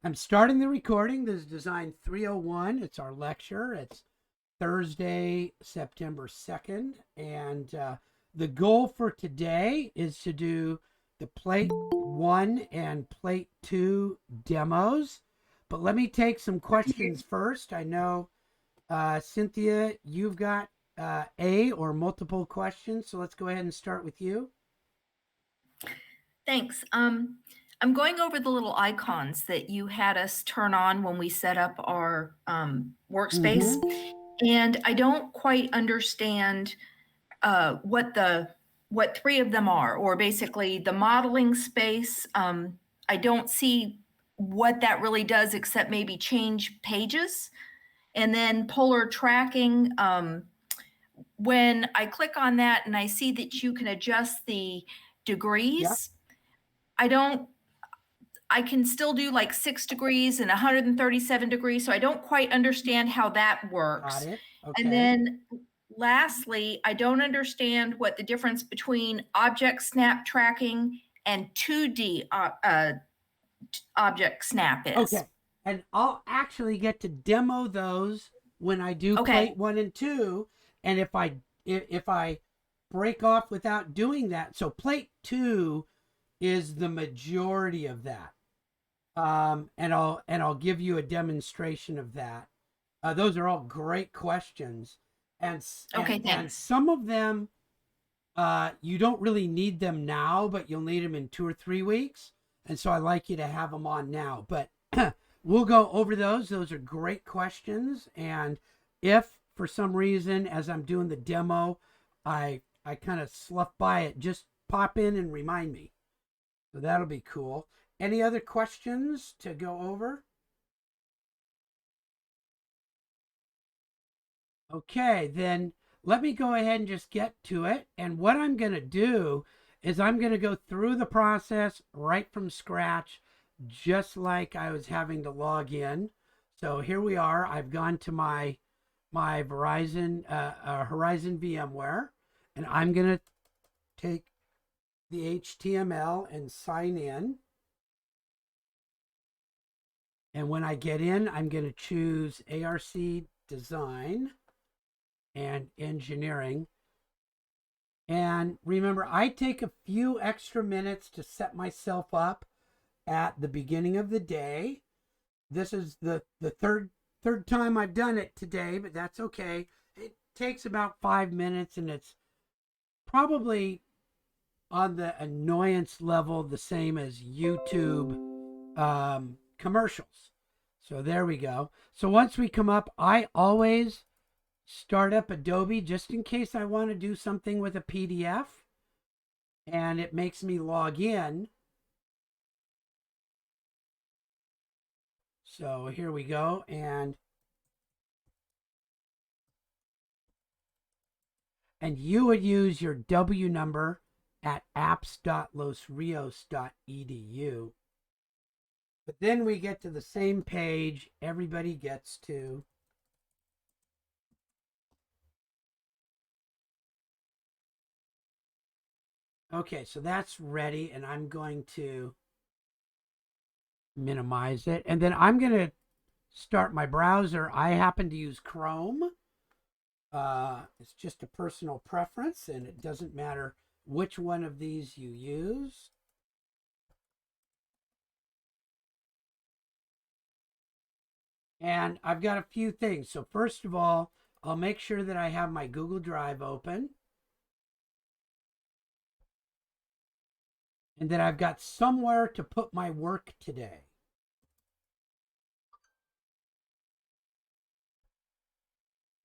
I'm starting the recording. This is Design 301. It's our lecture. It's Thursday, September 2nd. And the goal for today is to do the Plate 1 and Plate 2 demos. But let me take some questions first. I know, Cynthia, you've got a or multiple questions. So let's go ahead and start with you. Thanks. I'm going over the little icons that you had us turn on when we set up our workspace, Mm-hmm. and I don't quite understand what three of them are, or basically the modeling space. I don't see what that really does except maybe change pages, and then polar tracking. When I click on that and I see that you can adjust the Yeah, degrees, I don't I can still do like 6 degrees and 137 degrees. So I don't quite understand how that got works. it. And Okay. then lastly, I don't understand what the difference between object snap tracking and 2D object snap is. Okay. And I'll actually get to demo those when I do Okay. plate 1 and 2. And if I break off without doing that, so plate 2 is the majority of that. And I'll give you a demonstration of that. Those are all great questions. Okay, And thanks. some of them, you don't really need them now, but you'll need them in 2 or 3 weeks. And so I like you to have them on now. But we'll go over those. Those are great questions. And if for some reason, as I'm doing the demo, I kind of slough by it, just pop in and remind me. So that'll be cool. Any other questions to go over? Okay, then let me go ahead and just get to it. And what I'm going to do is I'm going to go through the process right from scratch, just like I was having to log in. So here we are. I've gone to my Horizon VMware, and I'm going to take the HTML and sign in. And when I get in, I'm going to choose ARC Design and Engineering. And remember, I take a few extra minutes to set myself up at the beginning of the day. This is the third time I've done it today, but that's okay. It takes about 5 minutes, and it's probably on the annoyance level the same as YouTube commercials. So there we go. So once we come up, I always start up Adobe just in case I want to do something with a PDF, and it makes me log in. So here we go. And you would use your W number at apps.losrios.edu. But then we get to the same page everybody gets to. Okay, so that's ready, and I'm going to minimize it. And then I'm going to start my browser. I happen to use Chrome. It's just a personal preference, and it doesn't matter which one of these you use. And I've got a few things. So first of all, I'll make sure that I have my Google Drive open, and that I've got somewhere to put my work today.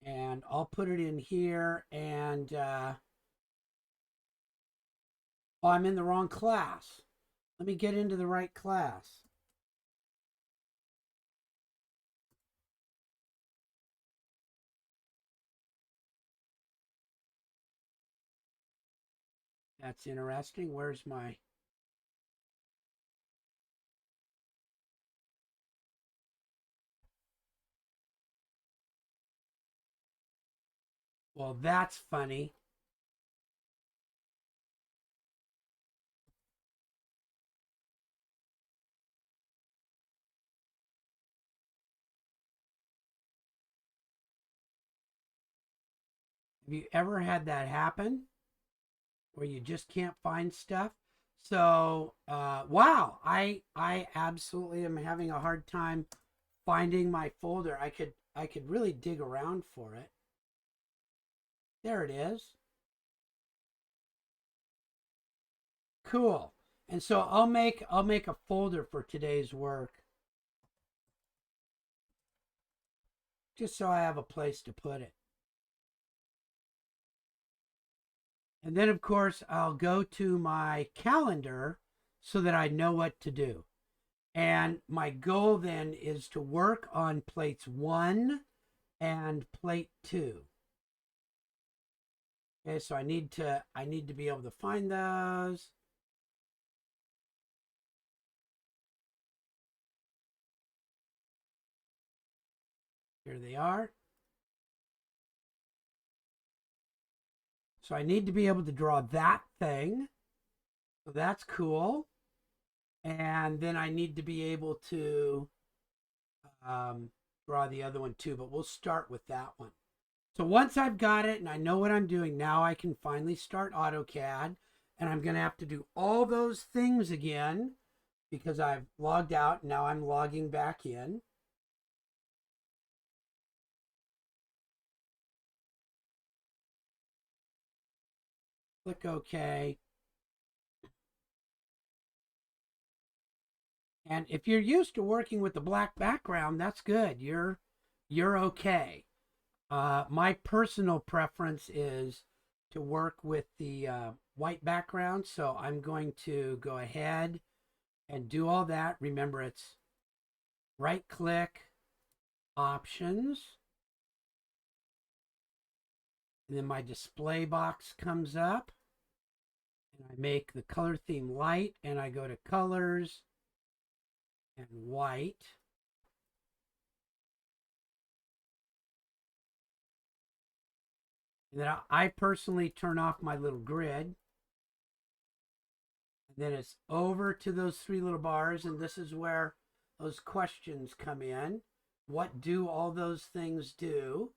And I'll put it in here. And oh, I'm in the wrong class. Let me get into the right class. That's interesting. Where's my... Well, that's funny. Have you ever had that happen where you just can't find stuff? So, wow, I absolutely am having a hard time finding my folder. I could really dig around for it. There it is. Cool. And so I'll make a folder for today's work just so I have a place to put it. And then of course I'll go to my calendar so that I know what to do. And my goal then is to work on plates 1 and plate 2. Okay, so I need to be able to find those. Here they are. So I need to be able to draw that thing. So that's cool. And then I need to be able to draw the other one too, but we'll start with that one. So once I've got it and I know what I'm doing, now I can finally start AutoCAD, and I'm going to have to do all those things again because I've logged out. Now I'm logging back in. Click OK. And if you're used to working with the black background, that's good. You're okay. My personal preference is to work with the white background, so I'm going to go ahead and do all that. Remember, it's right click, options, and then my display box comes up, and I make the color theme light, and I go to colors and white. And then I personally turn off my little grid. And then it's over to those 3 little bars, and this is where those questions come in. What do all those things do?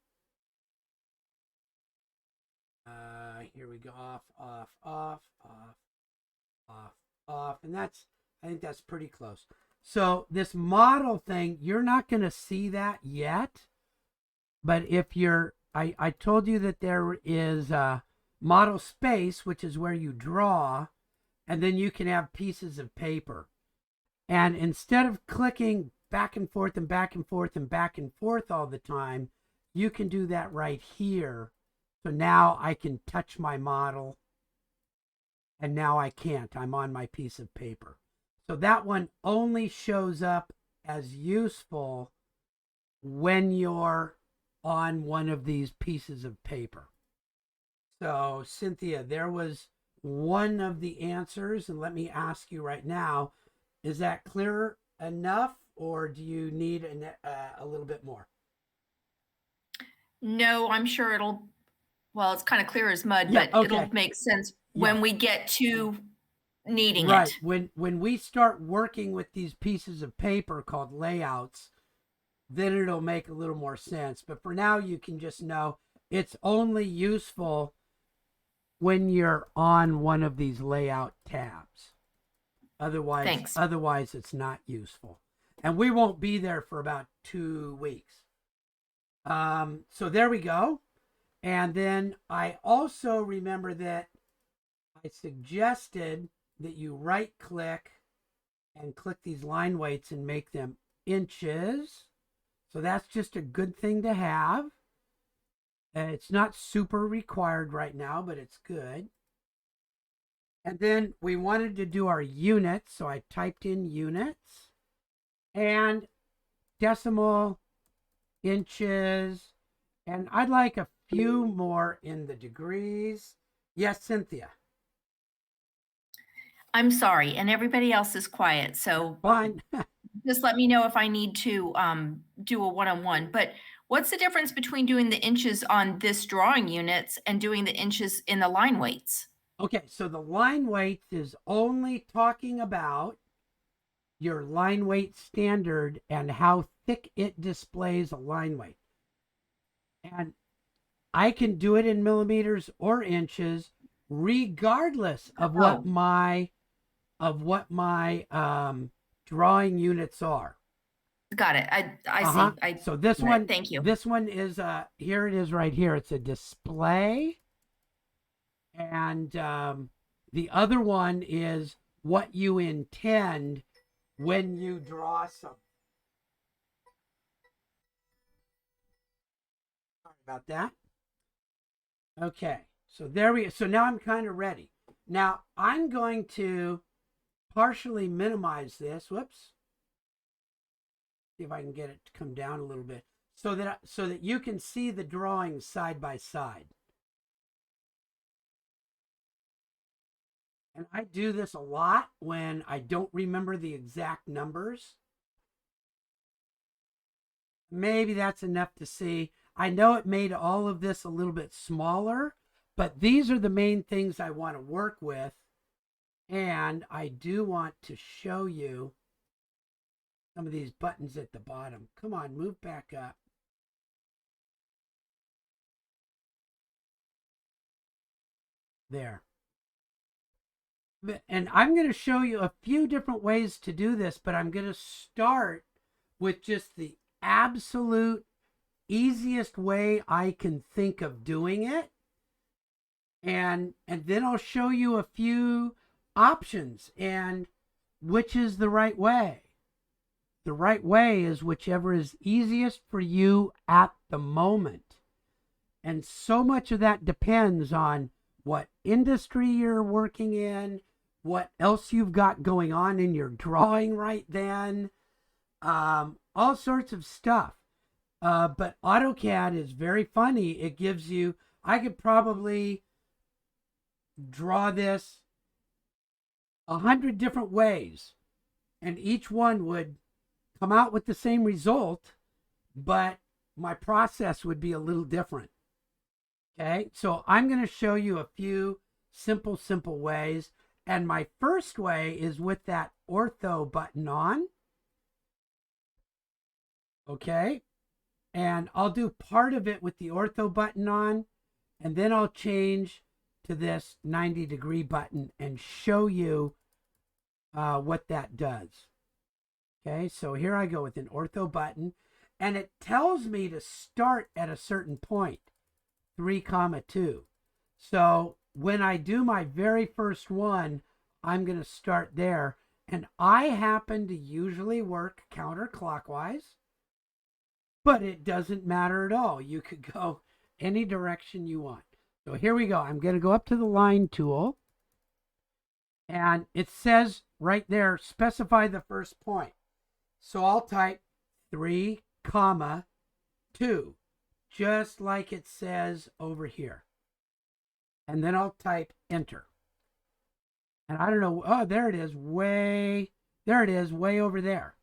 Here we go, off, off, off, off, off, off. And I think that's pretty close. So this model thing, you're not going to see that yet. But if I told you that there is a model space, which is where you draw, and then you can have pieces of paper. And instead of clicking back and forth and back and forth and back and forth all the time, you can do that right here. So now I can touch my model, and now I can't. I'm on my piece of paper. So that one only shows up as useful when you're on one of these pieces of paper. So Cynthia, there was one of the answers, and let me ask you right now, is that clear enough, or do you need a little bit more? No, I'm sure well, it's kind of clear as mud, Yeah, but okay. it'll make sense Yeah, when we get to needing right. it. When we start working with these pieces of paper called layouts, then it'll make a little more sense. But for now, you can just know it's only useful when you're on one of these layout tabs. Thanks. Otherwise it's not useful. And we won't be there for about 2 weeks. So there we go. And then I also remember that I suggested that you right click and click these line weights and make them inches. So that's just a good thing to have. It's not super required right now, but it's good. And then we wanted to do our units, so I typed in units and decimal, inches, and I'd like a few more in the degrees. Yes, Cynthia. I'm sorry, and everybody else is quiet, so Fine. just let me know if I need to do a one-on-one. But what's the difference between doing the inches on this drawing units and doing the inches in the line weights? Okay, so the line weights is only talking about your line weight standard and how thick it displays a line weight. And I can do it in millimeters or inches, regardless of what Oh, my drawing units are. got it. I Uh-huh. see. I So this got it. one, Thank you. this one is here it is right here. It's a display, and the other one is what you intend when you draw some. Sorry about that. Okay. So there we so now I'm kind of ready. Now I'm going to partially minimize this. Whoops. See if I can get it to come down a little bit so that you can see the drawings side by side. And I do this a lot when I don't remember the exact numbers. Maybe that's enough to see. I know it made all of this a little bit smaller, but these are the main things I want to work with. And I do want to show you some of these buttons at the bottom. Come on, move back up. There. And I'm going to show you a few different ways to do this, but I'm going to start with just the absolute easiest way I can think of doing it. And then I'll show you a few options and which is the right way. The right way is whichever is easiest for you at the moment. And so much of that depends on what industry you're working in, what else you've got going on in your drawing right then, all sorts of stuff. But AutoCAD is very funny. It gives you, I could probably draw this 100 different ways, and each one would come out with the same result, but my process would be a little different. Okay, so I'm going to show you a few simple ways. And my first way is with that ortho button on. Okay, and I'll do part of it with the ortho button on, and then I'll change to this 90-degree button and show you what that does. Okay, so here I go with an ortho button, and it tells me to start at a certain point, 3,2. So when I do my very first one, I'm going to start there. And I happen to usually work counterclockwise, but it doesn't matter at all. You could go any direction you want. So here we go. I'm going to go up to the line tool, and it says right there, specify the first point. So I'll type 3, 2, just like it says over here. And then I'll type enter. And I don't know, oh, there it is, way over there.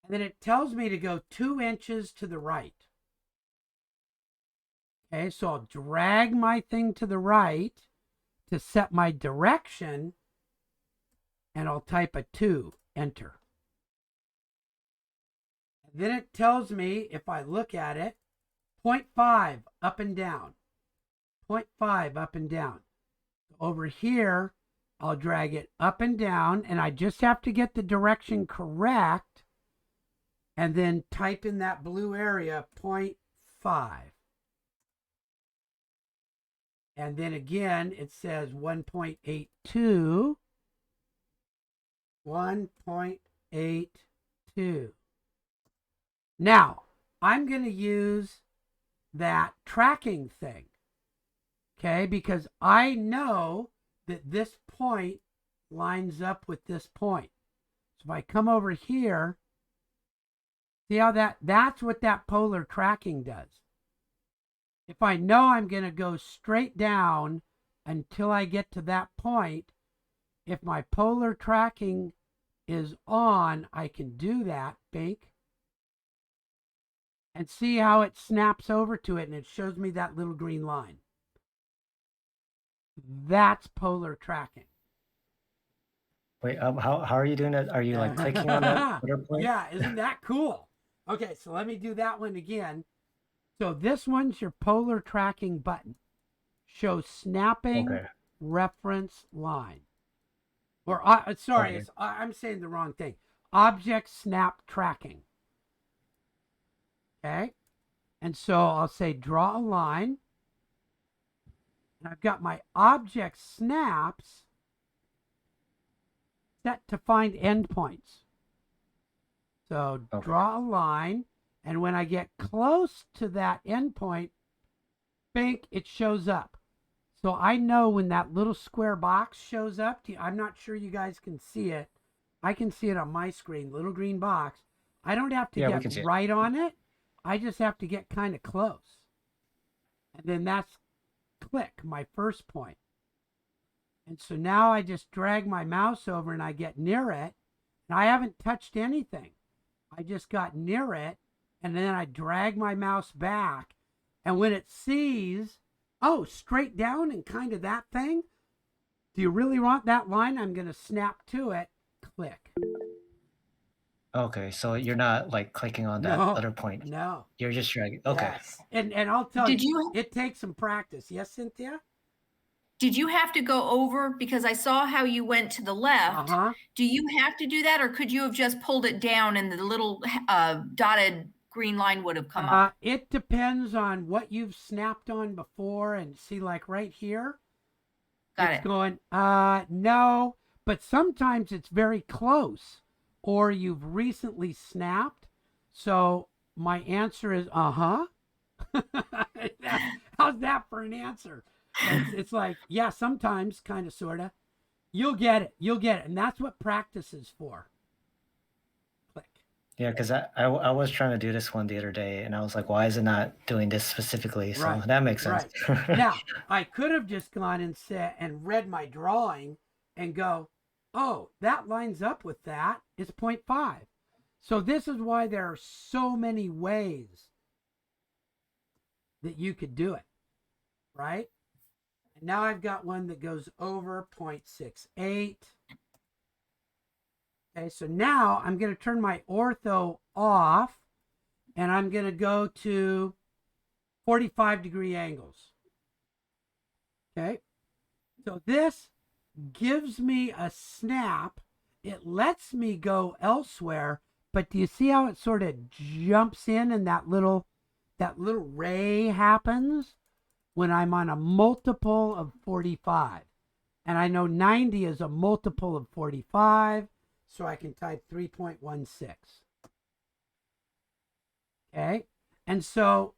And then it tells me to go 2 inches to the right. Okay, so I'll drag my thing to the right to set my direction, and I'll type a 2, enter. And then it tells me, if I look at it, 0.5 up and down, 0.5 up and down. Over here, I'll drag it up and down, and I just have to get the direction correct, and then type in that blue area, 0.5. And then again, it says 1.82, 1.82. Now, I'm going to use that tracking thing, okay, because I know that this point lines up with this point. So if I come over here, see how that's what that polar tracking does. If I know I'm going to go straight down until I get to that point, if my polar tracking is on, I can do that, bink, and see how it snaps over to it, and it shows me that little green line. That's polar tracking. Wait, how are you doing it? Are you like clicking on that Twitter point? Yeah, isn't that cool? Okay, so let me do that one again. So this one's your polar tracking button. Show snapping Okay. reference line. Or, sorry, Okay. I'm saying the wrong thing. Object snap tracking. Okay. And so I'll say draw a line. And I've got my object snaps set to find endpoints. So Okay. draw a line. And when I get close to that endpoint, bink, it shows up. So I know when that little square box shows up, I'm not sure you guys can see it. I can see it on my screen, little green box. I don't have to Yeah, we get can see it. right on it. I just have to get kind of close. And then that's click, my first point. And so now I just drag my mouse over and I get near it. And I haven't touched anything. I just got near it. And then I drag my mouse back. And when it sees, oh, straight down and kind of that thing, do you really want that line? I'm going to snap to it. Click. Okay, so you're not like clicking on that No, other point. no. You're just dragging. Okay. Yes. And I'll tell Did you, you it takes some practice. Yes, Cynthia? did you have to go over, because I saw how you went to the left? Uh-huh. Do you have to do that, or could you have just pulled it down and the little dotted green line would have come up? It depends on what you've snapped on before. And see, like right here, Got it's it. going, no, but sometimes it's very close or you've recently snapped. So my answer is, uh-huh. How's that for an answer? It's like, yeah, sometimes, kind of, sort of. You'll get it. You'll get it. And that's what practice is for. Click. Yeah, because I was trying to do this one the other day, and I was like, why is it not doing this specifically? So Right. that makes sense. Right. Now, I could have just gone and said and read my drawing and go, oh, that lines up with that. It's 0.5. So this is why there are so many ways that you could do it, right? And now I've got one that goes over 0.68. Okay, so now I'm going to turn my ortho off and I'm going to go to 45-degree angles. Okay, so this gives me a snap. It lets me go elsewhere, but do you see how it sort of jumps in and that little ray happens when I'm on a multiple of 45? And I know 90 is a multiple of 45, so I can type 3.16. Okay, and so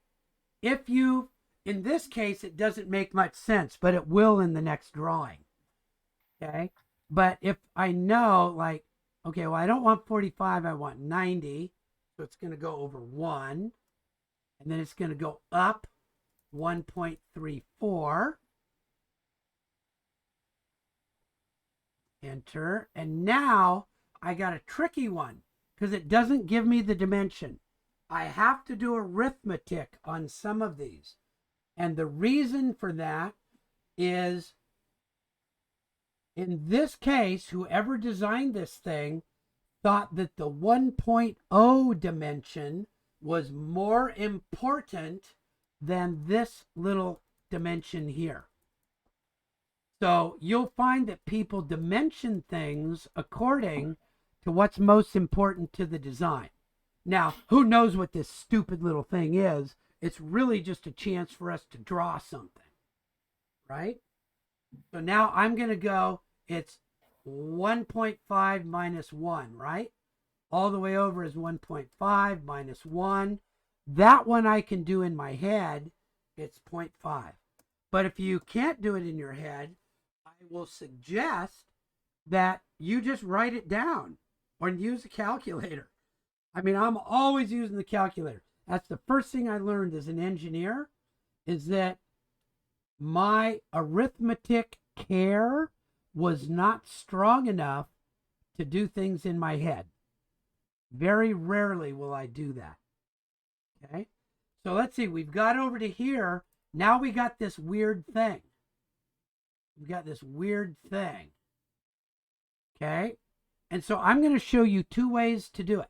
if you, in this case, it doesn't make much sense, but it will in the next drawing. Okay, but if I know, like, okay, well, I don't want 45, I want 90, so it's going to go over 1, and then it's going to go up 1.34. Enter, and now I got a tricky one because it doesn't give me the dimension. I have to do arithmetic on some of these. And the reason for that is, in this case, whoever designed this thing thought that the 1.0 dimension was more important than this little dimension here. So you'll find that people dimension things according to what's most important to the design. Now, who knows what this stupid little thing is? It's really just a chance for us to draw something, right? So now I'm going to go, it's 1.5 minus 1, right? All the way over is 1.5 minus 1. That one I can do in my head. It's 0.5. But if you can't do it in your head, I will suggest that you just write it down or use a calculator. I mean, I'm always using the calculator. That's the first thing I learned as an engineer, is that my arithmetic care was not strong enough to do things in my head. Very rarely will I do that. Okay, so let's see, we've got over to here. Now we got this weird thing. We've got this weird thing. Okay, and so I'm going to show you two ways to do it.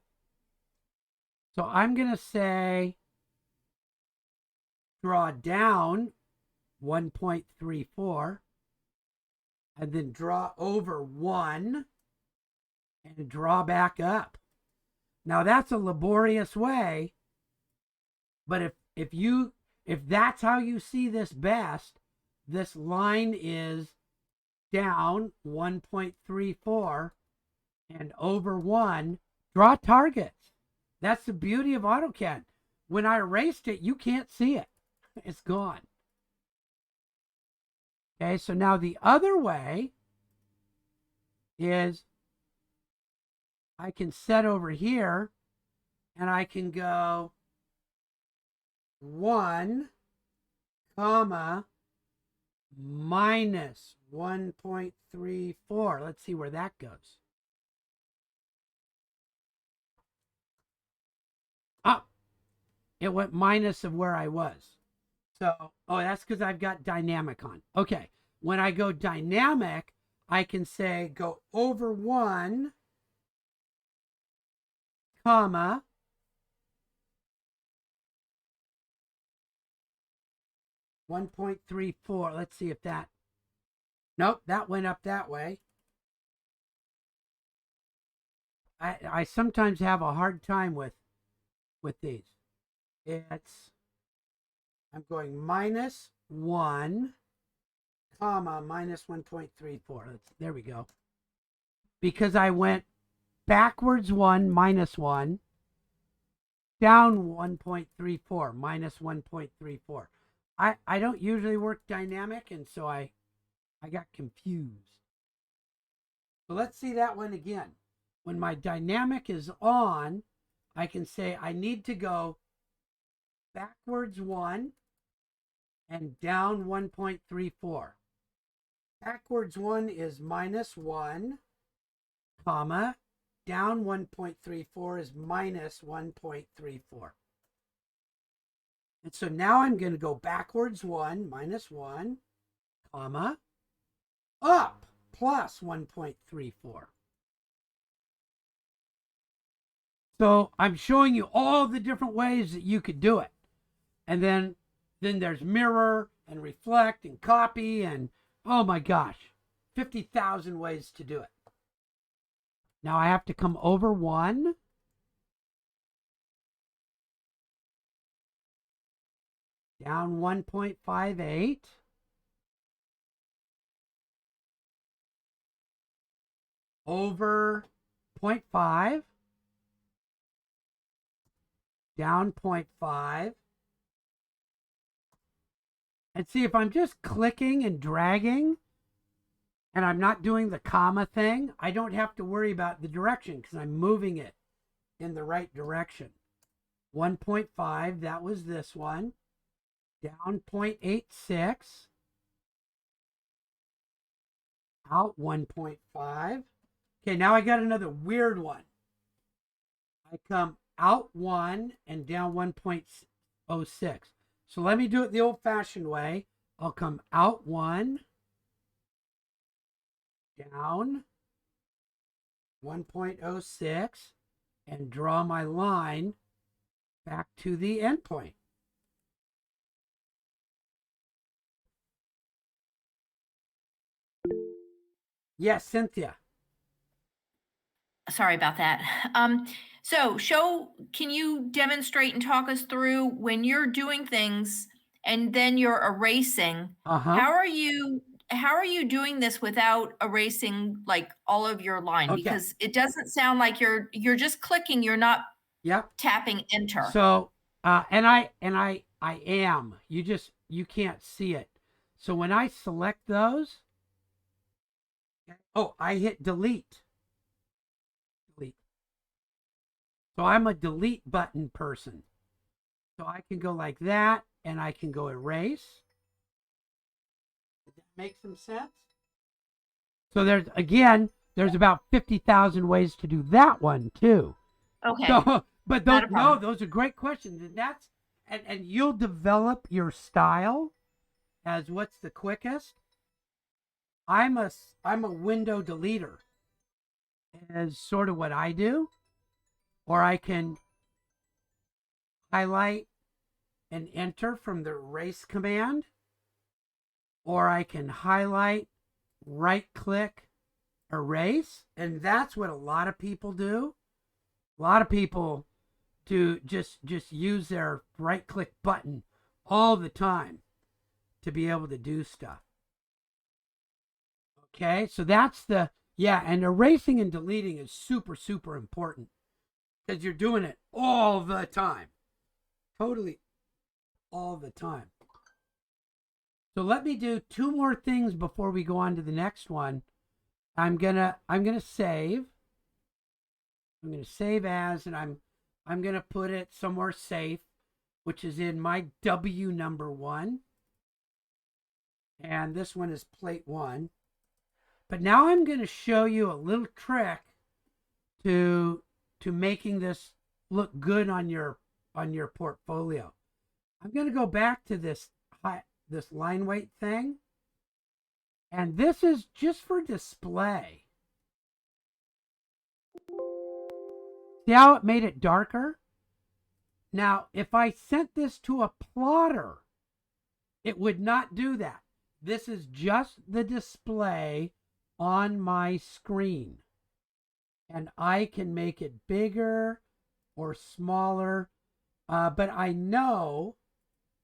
So I'm going to say, draw down 1.34, and then draw over 1 and draw back up. Now that's a laborious way, but if that's how you see this best, this line is down 1.34 and over 1. Draw targets. That's the beauty of AutoCAD. When I erased it, you can't see it. It's gone. Okay, so now the other way is I can set over here and I can go 1, comma, minus 1.34. Let's see where that goes. Oh, it went minus of where I was. So, oh, that's because I've got dynamic on. Okay, when I go dynamic, I can say go over 1, comma, $1.34. Let's see if that, nope, that went up that way. I sometimes have a hard time with these. I'm going minus 1, comma, minus 1.34. There we go. Because I went backwards 1, minus 1, down 1.34, minus 1.34. I don't usually work dynamic, and so I got confused. So let's see that one again. When my dynamic is on, I can say I need to go backwards 1 and down 1.34. Backwards 1 is minus 1, comma, down 1.34 is minus 1.34. And so now I'm going to go backwards 1, minus 1, comma, up, plus 1.34. So I'm showing you all the different ways that you could do it. And then there's mirror and reflect and copy and, oh my gosh, 50,000 ways to do it. Now I have to come over 1. Down 1.58. Over 0.5. Down 0.5. And see, if I'm just clicking and dragging and I'm not doing the comma thing, I don't have to worry about the direction because I'm moving it in the right direction. 1.5, that was this one. Down 0.86. Out 1.5. Okay, now I got another weird one. I come out 1 and down 1.06. So let me do it the old-fashioned way. I'll come out 1, down 1.06, and draw my line back to the endpoint. Yes, Cynthia. Sorry about that. So can you demonstrate and talk us through when you're doing things and then you're erasing? How are you doing this without erasing like all of your line? Okay. Because it doesn't sound like you're just clicking, you're not tapping enter. So and I am. You can't see it. So when I select those, oh, I hit delete. So I'm a delete button person. So I can go like that, and I can go erase. Does that make some sense? So there's about 50,000 ways to do that one too. Okay. So, but those are great questions, and you'll develop your style as what's the quickest. I'm a window deleter, is sort of what I do. Or I can highlight and enter from the erase command, or I can highlight, right click, erase. And that's what a lot of people do. A lot of people do just use their right click button all the time to be able to do stuff. Okay, so that's the, yeah, and erasing and deleting is super, super important because you're doing it all the time. Totally all the time. So let me do two more things before we go on to the next one. I'm gonna save. I'm gonna save as, and I'm gonna put it somewhere safe, which is in my W number 1. And this one is plate 1. But now I'm going to show you a little trick to making this look good on your portfolio. I'm going to go back to this line weight thing. And this is just for display. See how it made it darker? Now, if I sent this to a plotter, it would not do that. This is just the display on my screen. And I can make it bigger or smaller. But I know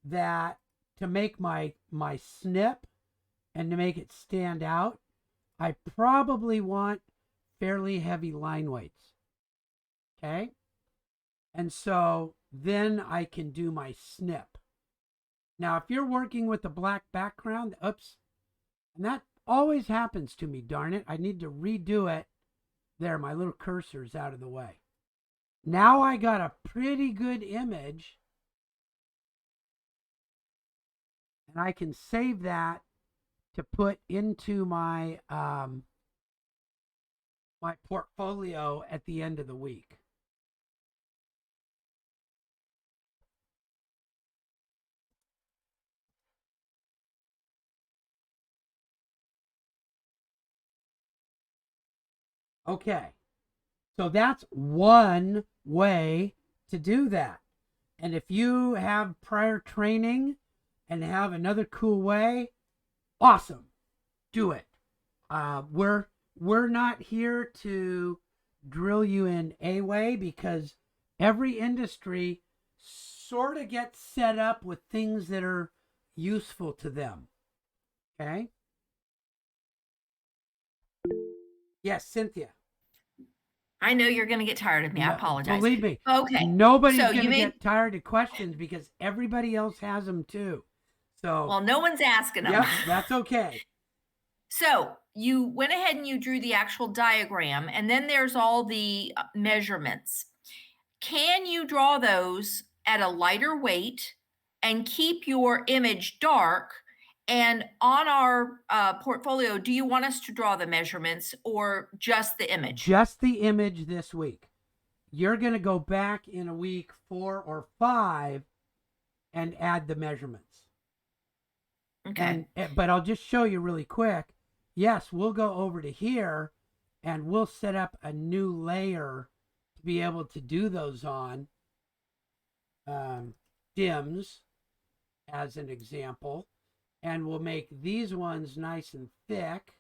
that to make my snip and to make it stand out, I probably want fairly heavy line weights. Okay? And so then I can do my snip. Now, if you're working with a black background, oops, and that always happens to me, darn it. I need to redo it. There, my little cursor's out of the way. Now I got a pretty good image. And I can save that to put into my my portfolio at the end of the week. Okay, so that's one way to do that. And if you have prior training and have another cool way, awesome, do it. We're not here to drill you in a way because every industry sort of gets set up with things that are useful to them. Okay? Yes, Cynthia. I know you're going to get tired of me. I apologize. Believe me. Okay. Nobody's So going to get tired of questions because everybody else has them too. So, well, no one's asking them. Yep, that's okay. So you went ahead and you drew the actual diagram, and then there's all the measurements. Can you draw those at a lighter weight and keep your image dark? And on our portfolio, do you want us to draw the measurements or just the image? Just the image this week. You're going to go back in a week 4 or 5 and add the measurements. Okay. But I'll just show you really quick. Yes, we'll go over to here and we'll set up a new layer to be able to do those on. Dims, as an example. And we'll make these ones nice and thick.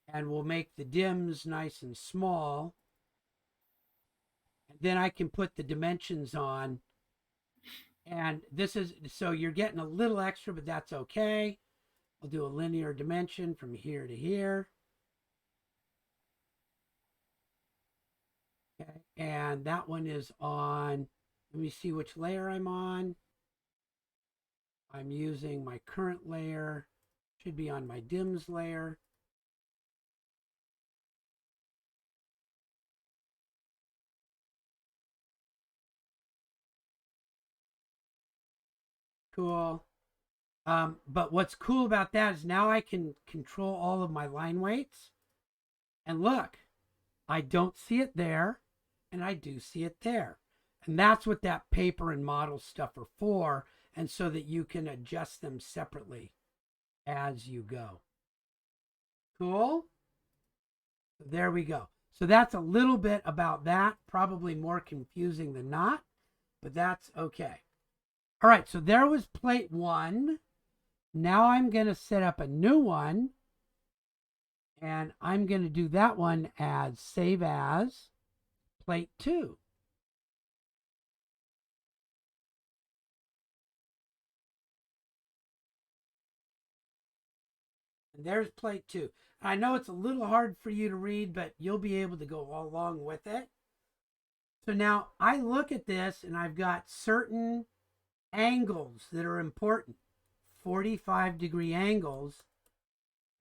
And we'll make the dims nice and small. And then I can put the dimensions on. And this is, so you're getting a little extra, but that's okay. I'll do a linear dimension from here to here. Okay, and that one is on, let me see which layer I'm on. I'm using my current layer, should be on my dims layer. Cool. But what's cool about that is now I can control all of my line weights. And look, I don't see it there, and I do see it there. And that's what that paper and model stuff are for, and so that you can adjust them separately as you go. Cool? There we go. So that's a little bit about that, probably more confusing than not. but that's okay. All right, so there was plate 1. Now I'm going to set up a new one, and I'm going to do that one as save as plate 2. And there's plate 2. I know it's a little hard for you to read, but you'll be able to go along with it. So now I look at this and I've got certain angles that are important. 45-degree angles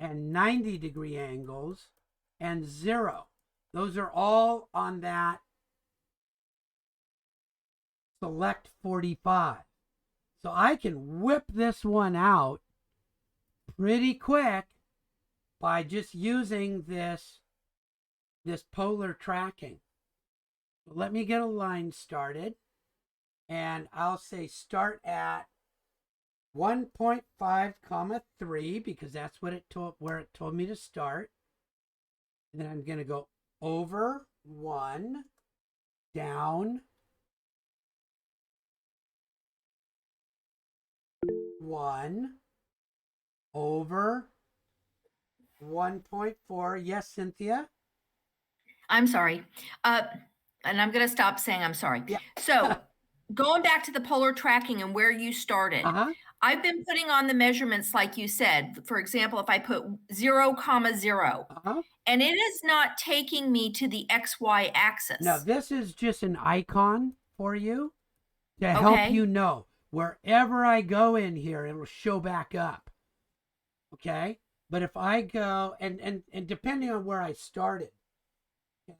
and 90-degree angles and 0. Those are all on that select 45. So I can whip this one out pretty quick by just using this polar tracking. Let me get a line started, and I'll say start at 1.5 comma 3 because that's what it told where it told me to start. And then I'm going to go over 1, down 1, over 1.4. Yes, Cynthia? I'm sorry. And I'm going to stop saying I'm sorry. Yeah. So going back to the polar tracking and where you started, I've been putting on the measurements like you said. For example, if I put 0, 0, and it is not taking me to the XY axis. No, this is just an icon for you to help you know. Wherever I go in here, it will show back up. Okay? But if I go, and depending on where I started, okay?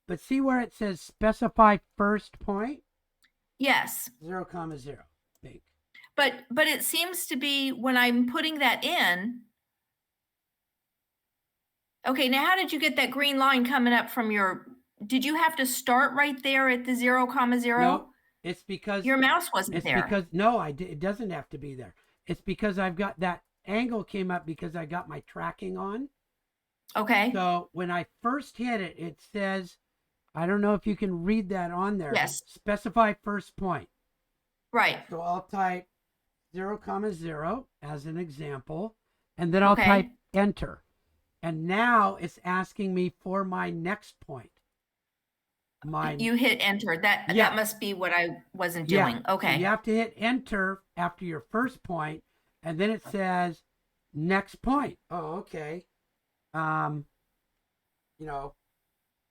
But see where it says specify first point? Yes. 0, 0. Big. But it seems to be when I'm putting that in. Okay, now how did you get that green line coming up from your, did you have to start right there at the 0, 0? No, it's because your mouse wasn't there. It's because, no, it doesn't have to be there. It's because I've got that angle came up because I got my tracking on. Okay. So when I first hit it, it says, I don't know if you can read that on there. Yes. Specify first point. Right. So I'll type 0, 0 as an example, and then I'll type enter. And now it's asking me for my next point. You hit enter. That must be what I wasn't doing. Okay. So you have to hit enter after your first point, and then it says next point. Oh, okay. 3,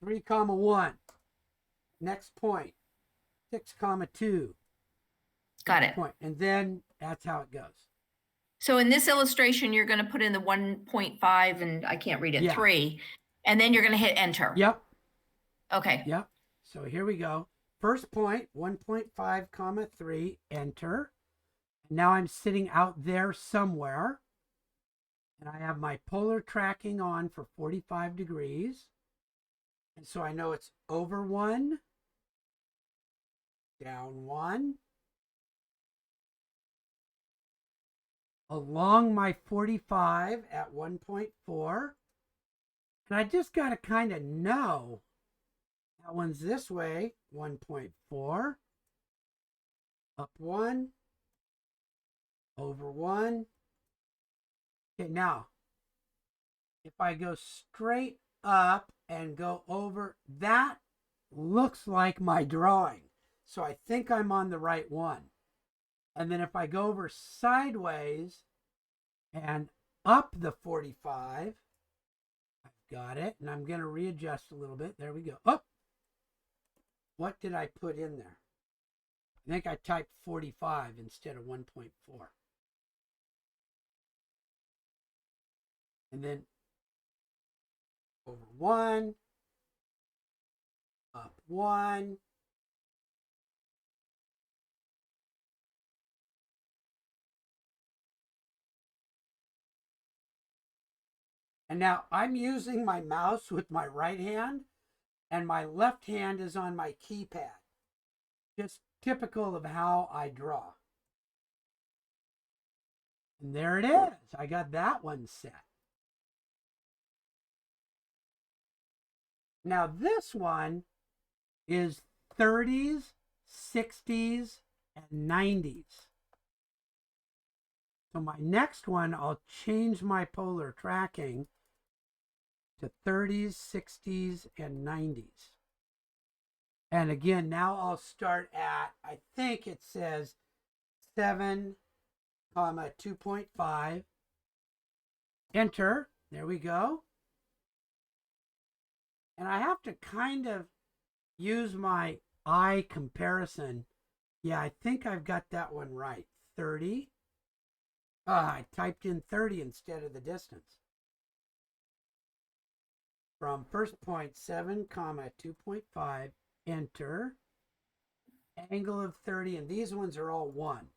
1. Next point. 6, 2. Got it. Point. And then that's how it goes. So in this illustration, you're going to put in the 1.5 and I can't read it, 3, and then you're going to hit enter. Yep. Okay. Yep. So here we go. First point, 1.5, 3, enter. Now I'm sitting out there somewhere, and I have my polar tracking on for 45 degrees. And so I know it's over 1, down 1, along my 45 at 1.4. And I just got to kind of know that one's this way, 1.4, up 1, over 1. Okay, now, if I go straight up and go over, that looks like my drawing. So I think I'm on the right one. And then if I go over sideways and up the 45, I've got it. And I'm going to readjust a little bit. There we go. Oh, what did I put in there? I think I typed 45 instead of 1.4. And then over 1, up 1, and now I'm using my mouse with my right hand, and my left hand is on my keypad. Just typical of how I draw. And there it is. I got that one set. Now this one is 30s, 60s, and 90s. So my next one, I'll change my polar tracking to 30s, 60s, and 90s. And again, now I'll start at, I think it says 7, 2.5. Enter. There we go. And I have to kind of use my eye comparison. Yeah, I think I've got that one right. 30. I typed in 30 instead of the distance. From first point 7, 2.5. Enter. Angle of 30, and these ones are all 1.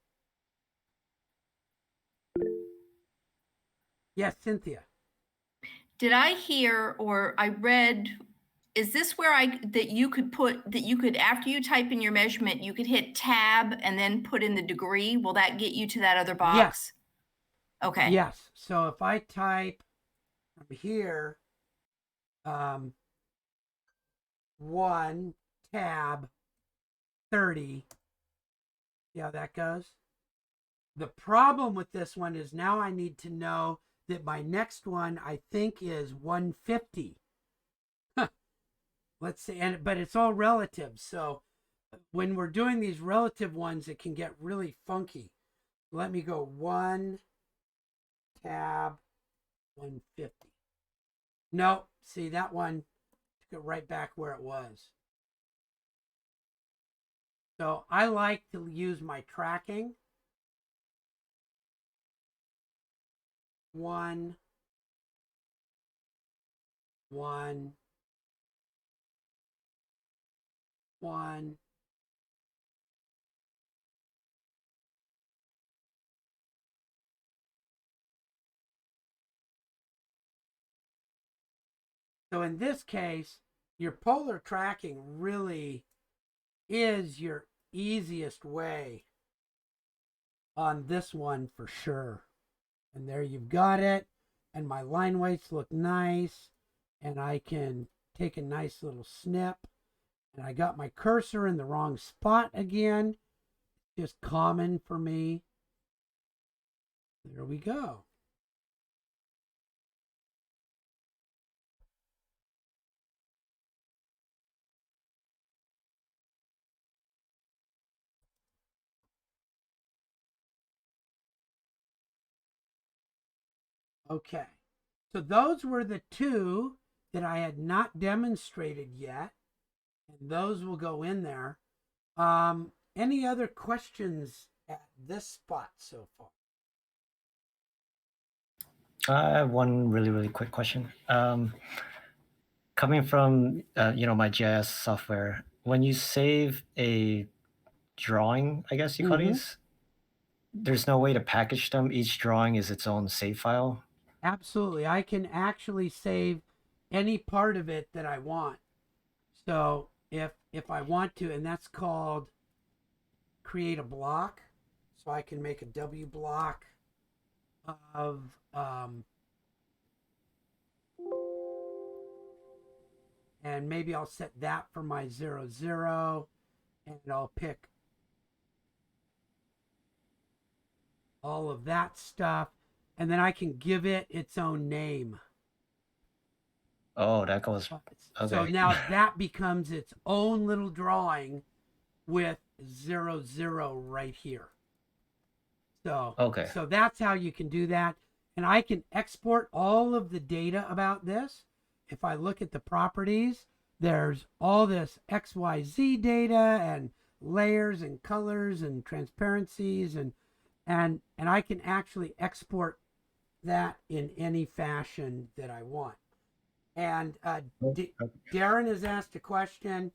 Yes, Cynthia. Did I hear or I read, is this where that you could, after you type in your measurement, you could hit tab and then put in the degree? Will that get you to that other box? Yes. Okay. Yes. So if I type from here, 1 tab 30, see how that goes? The problem with this one is now I need to know that my next one I think is 150. Let's see, but it's all relative. So when we're doing these relative ones, it can get really funky. Let me go 1 tab 150. No, see that one took it right back where it was. So I like to use my tracking. 1, 1, 1. So in this case, your polar tracking really is your easiest way on this one for sure. And there you've got it. And my line weights look nice. And I can take a nice little snip. And I got my cursor in the wrong spot again. Just common for me. There we go. Okay. So those were the two that I had not demonstrated yet. And those will go in there. Any other questions at this spot so far? I have one really quick question. Coming from my GIS software, when you save a drawing, I guess you call these, there's no way to package them. Each drawing is its own save file. Absolutely. I can actually save any part of it that I want. So if I want to, and that's called create a block. So I can make a W block of and maybe I'll set that for my 0, 0, and I'll pick all of that stuff, and then I can give it its own name. Oh, that goes. Okay. So now that becomes its own little drawing with 0, 0 right here. So, okay. So that's how you can do that. And I can export all of the data about this. If I look at the properties, there's all this XYZ data and layers and colors and transparencies and I can actually export that in any fashion that I want. And Darren has asked a question.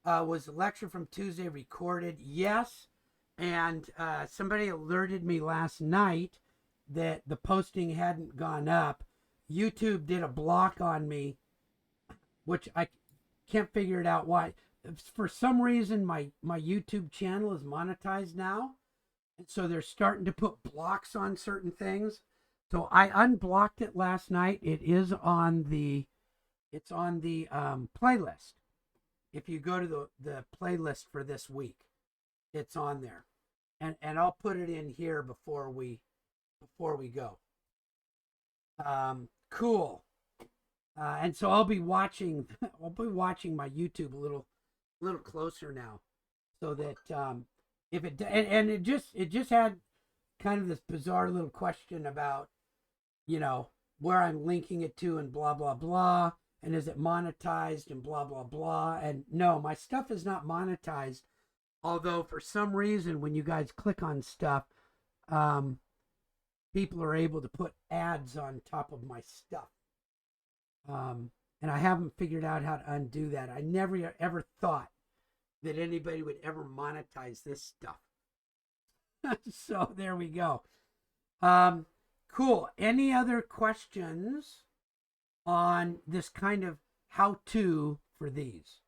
Was the lecture from Tuesday recorded? Yes. And somebody alerted me last night that the posting hadn't gone up. YouTube did a block on me, which I can't figure it out why. For some reason, my YouTube channel is monetized now. And so they're starting to put blocks on certain things. So I unblocked it last night. It is on the playlist. If you go to the playlist for this week. it's on there. And I'll put it in here before we go. Cool. And so I'll be watching my YouTube a little closer now, so that if it and it just had kind of this bizarre little question about, where I'm linking it to and blah blah blah, and is it monetized and blah blah blah. And no, my stuff is not monetized, although for some reason when you guys click on stuff, people are able to put ads on top of my stuff. And I haven't figured out how to undo that. I never ever thought that anybody would ever monetize this stuff. So there we go. Cool. Any other questions on this kind of how-to for these?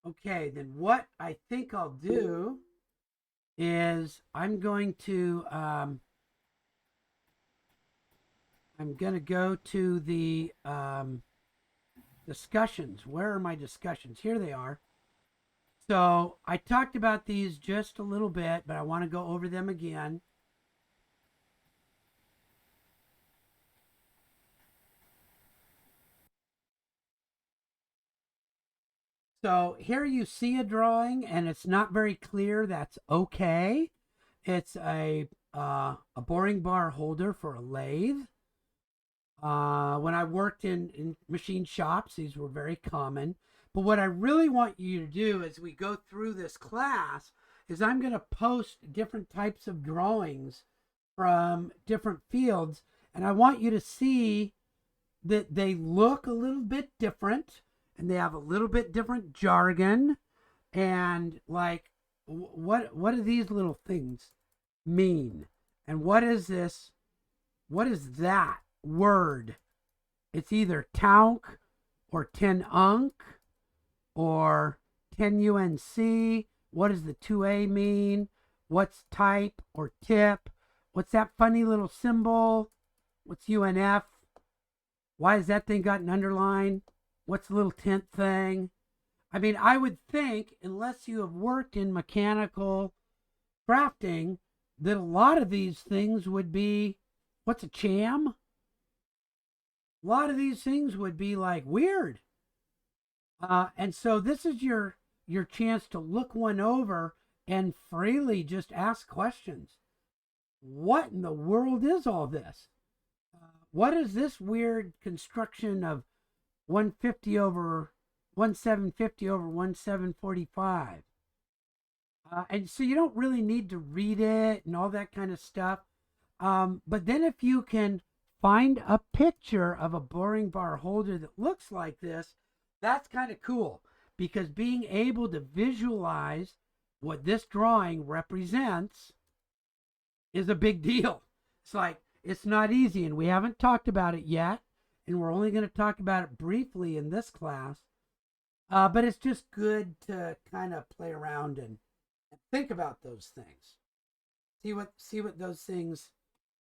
Okay, then what I think I'll do is I'm going to go to the discussions. Where are my discussions? Here they are. So I talked about these just a little bit, but I want to go over them again. So here you see a drawing and it's not very clear. That's okay. It's a boring bar holder for a lathe. When I worked in machine shops, these were very common. But what I really want you to do as we go through this class is I'm going to post different types of drawings from different fields. And I want you to see that they look a little bit different and they have a little bit different jargon. And like, what do these little things mean? And what is this? What is that word? It's either taunk or 10 unk or 10 UNC. What does the 2A mean? What's type or tip? What's that funny little symbol? What's UNF? Why has that thing got an underline? What's the little tint thing? I mean, I would think, unless you have worked in mechanical crafting, that a lot of these things would be, what's a cham? A lot of these things would be like weird. And so this is your chance to look one over and freely just ask questions. What in the world is all this? What is this weird construction of 150 over 1750 over 1745? And so you don't really need to read it and all that kind of stuff. But then if you can find a picture of a boring bar holder that looks like this, that's kind of cool, because being able to visualize what this drawing represents is a big deal. It's like, it's not easy, and we haven't talked about it yet, and we're only going to talk about it briefly in this class. But it's just good to kind of play around and think about those things. See what those things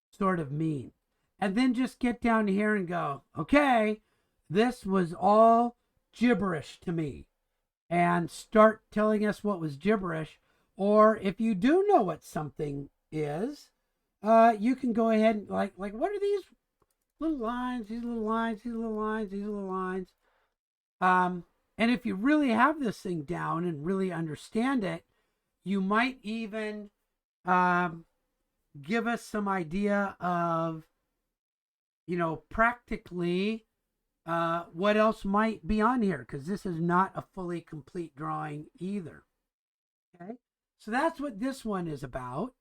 sort of mean. And then just get down here and go, okay, this was all gibberish to me. And start telling us what was gibberish. Or if you do know what something is, you can go ahead and like what are these little lines, these little lines, these little lines, these little lines? And if you really have this thing down and really understand it, you might even give us some idea of, practically what else might be on here, because this is not a fully complete drawing either. Okay, so that's what this one is about.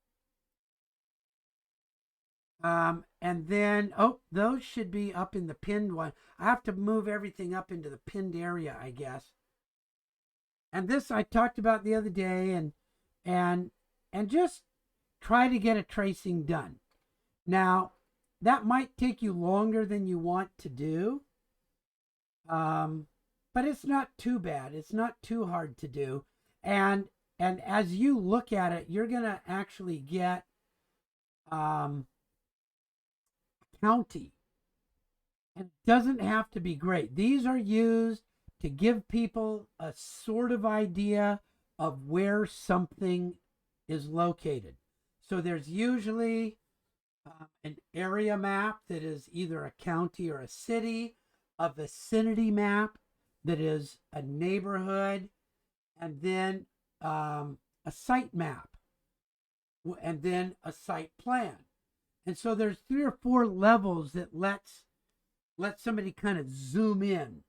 And then, those should be up in the pinned one. I have to move everything up into the pinned area, I guess. And this I talked about the other day, and just try to get a tracing done. Now, that might take you longer than you want to do. But it's not too bad. It's not too hard to do. And as you look at it, you're going to actually get county And it doesn't have to be great. These are used to give people a sort of idea of where something is located. So there's usually an area map that is either a county or a city, a vicinity map that is a neighborhood, and then a site map, and then a site plan. And so there's 3 or 4 levels that let somebody kind of zoom in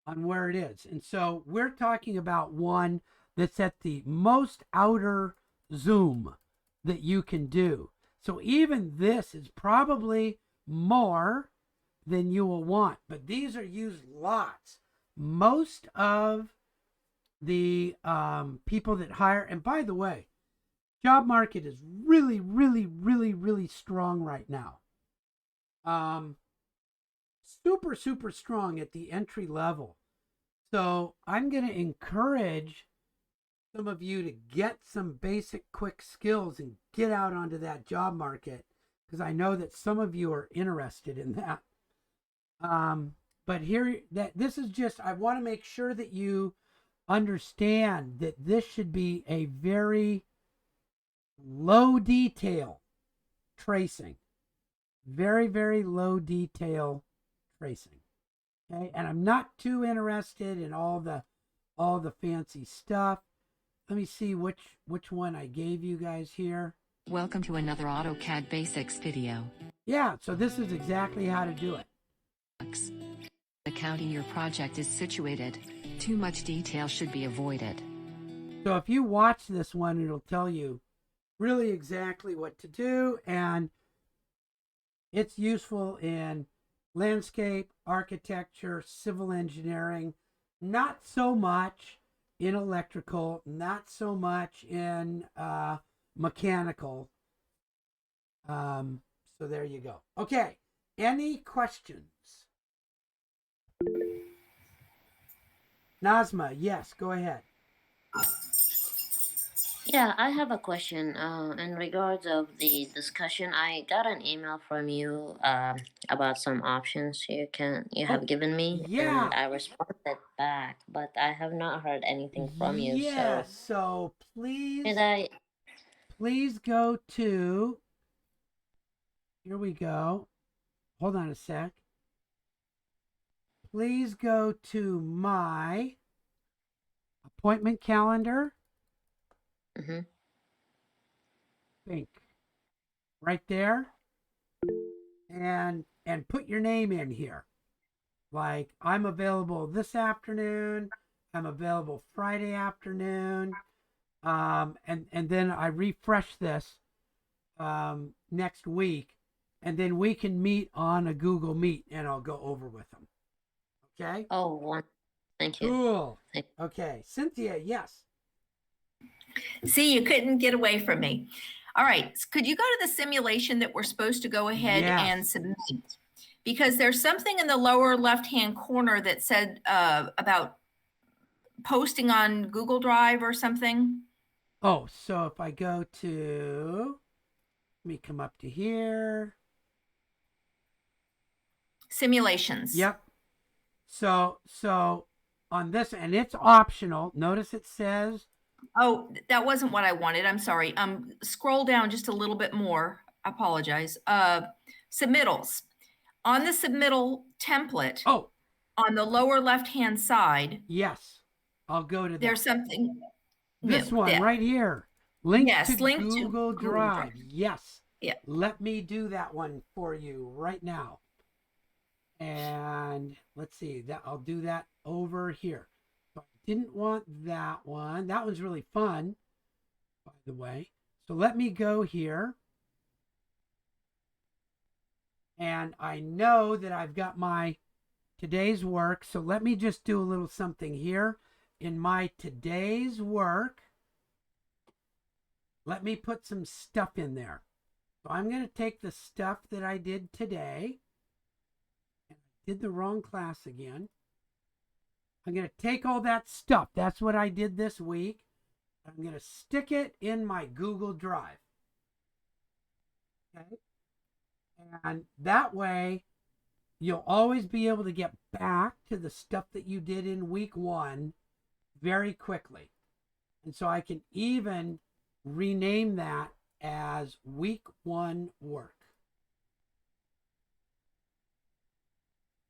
on where it is. And so we're talking about one that's at the most outer zoom that you can do. So even this is probably more than you will want, but these are used lots. Most of the people that hire, and by the way, job market is really, really, really, really strong right now. Super, super strong at the entry level. So I'm going to encourage some of you to get some basic quick skills and get out onto that job market, because I know that some of you are interested in that. But here, that this is just, I want to make sure that you understand that this should be a very low detail tracing. Very, very low detail tracing. Okay, and I'm not too interested in all the fancy stuff. Let me see which one I gave you guys here. Welcome to another AutoCAD Basics video. Yeah, so this is exactly how to do it. The county your project is situated. Too much detail should be avoided. So if you watch this one, it'll tell you really exactly what to do, and it's useful in landscape, architecture, civil engineering, not so much in electrical, not so much in mechanical. So there you go. Okay, any questions? Nazma, yes, go ahead. Yeah, I have a question. In regards of the discussion, I got an email from you about some options you have given me, Yeah. and I responded back, but I have not heard anything from you. Yeah, So so please, did I? please go to, here we go. Hold on a sec. Please go to my appointment calendar. Mm-hmm. Think right there, and put your name in here. Like, I'm available this afternoon. I'm available Friday afternoon. And then I refresh this next week, and then we can meet on a Google Meet, and I'll go over with them. Okay. Oh, thank you. Cool. Thank Okay, Cynthia, yes. See, you couldn't get away from me. All right, could you go to the simulation that we're supposed to go ahead Yes. and submit? Because there's something in the lower left-hand corner that said about posting on Google Drive or something. Oh, so if I go to, let me come up to here. Simulations. Yep. So on this, and it's optional. Notice it says, Oh, that wasn't what I wanted. I'm sorry. Scroll down just a little bit more. I apologize. Submittals. On the submittal template, oh, on the lower left-hand side, yes, I'll go to that. there's something This new. one That- right here. Link Yes, to link to Google Google Drive. Drive. Yes. Yeah. Let me do that one for you right now. And let's see, that I'll do that over here. So I didn't want that one. That one's really fun, by the way. So let me go here. And I know that I've got my today's work. So let me just do a little something here. In my today's work, let me put some stuff in there. So I'm going to take the stuff that I did today. And I did the wrong class again. I'm going to take all that stuff. That's what I did this week. I'm going to stick it in my Google Drive. Okay. And that way, you'll always be able to get back to the stuff that you did in week 1 very quickly. And so I can even rename that as week 1 work.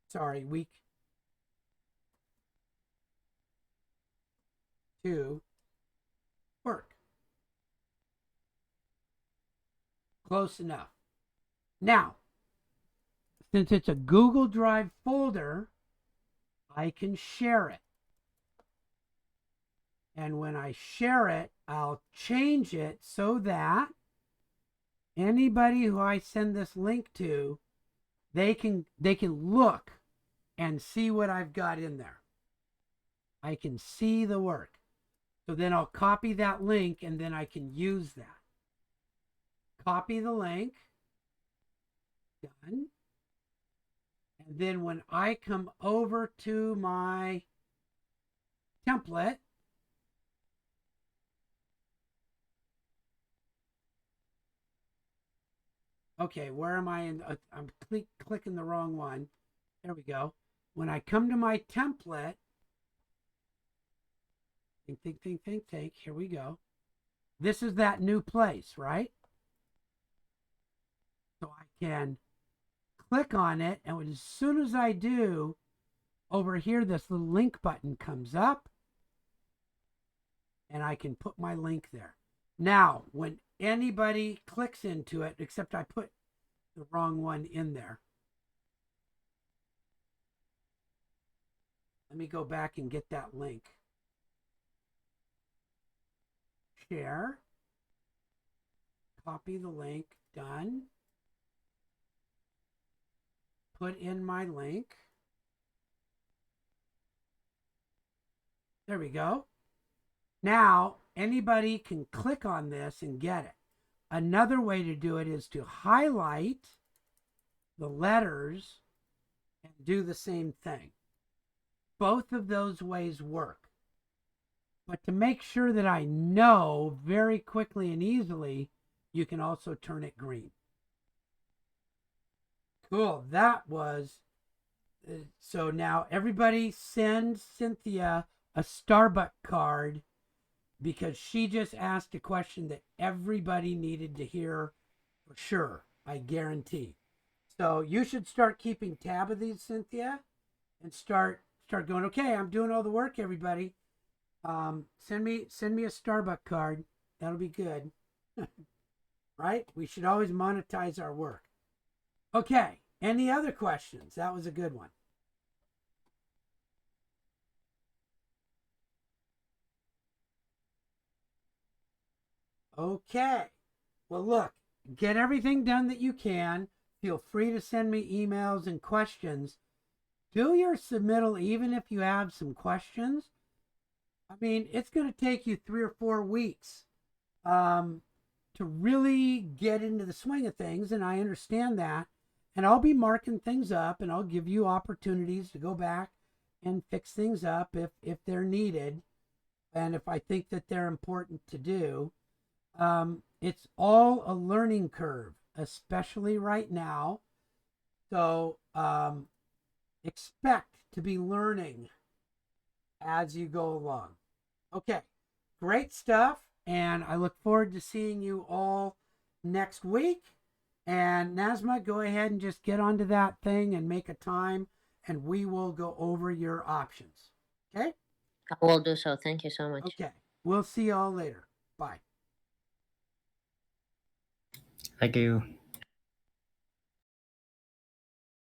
Sorry, week 2 work. Close enough. Now, since it's a Google Drive folder, I can share it. And when I share it, I'll change it so that anybody who I send this link to, they can look and see what I've got in there. I can see the work. So then I'll copy that link and then I can use that. Copy the link. Done. And then when I come over to my template, okay, where am I in? I'm clicking the wrong one. There we go. When I come to my template, think. Here we go. This is that new place, right? So I can click on it, and as soon as I do, over here, this little link button comes up, and I can put my link there. Now, when anybody clicks into it, except I put the wrong one in there. Let me go back and get that link. Share. Copy the link. Done. Put in my link. There we go. Now, anybody can click on this and get it. Another way to do it is to highlight the letters and do the same thing. Both of those ways work. But to make sure that I know very quickly and easily, you can also turn it green. Cool. That was... So now everybody send Cynthia a Starbucks card because she just asked a question that everybody needed to hear for sure, I guarantee. So you should start keeping tab of these, Cynthia, and start going, okay, I'm doing all the work, everybody. Send me a Starbucks card. That'll be good. Right? We should always monetize our work. Okay. Any other questions? That was a good one. Okay. Well, look, get everything done that you can. Feel free to send me emails and questions. Do your submittal even if you have some questions. I mean, it's going to take you 3 or 4 weeks to really get into the swing of things, and I understand that. And I'll be marking things up, and I'll give you opportunities to go back and fix things up if they're needed, and if I think that they're important to do. It's all a learning curve, especially right now. So expect to be learning as you go along. Okay, great stuff, and I look forward to seeing you all next week. And Nazma, go ahead and just get onto that thing and make a time, and we will go over your options. Okay? I will do so. Thank you so much. Okay. We'll see you all later. Bye. Thank you.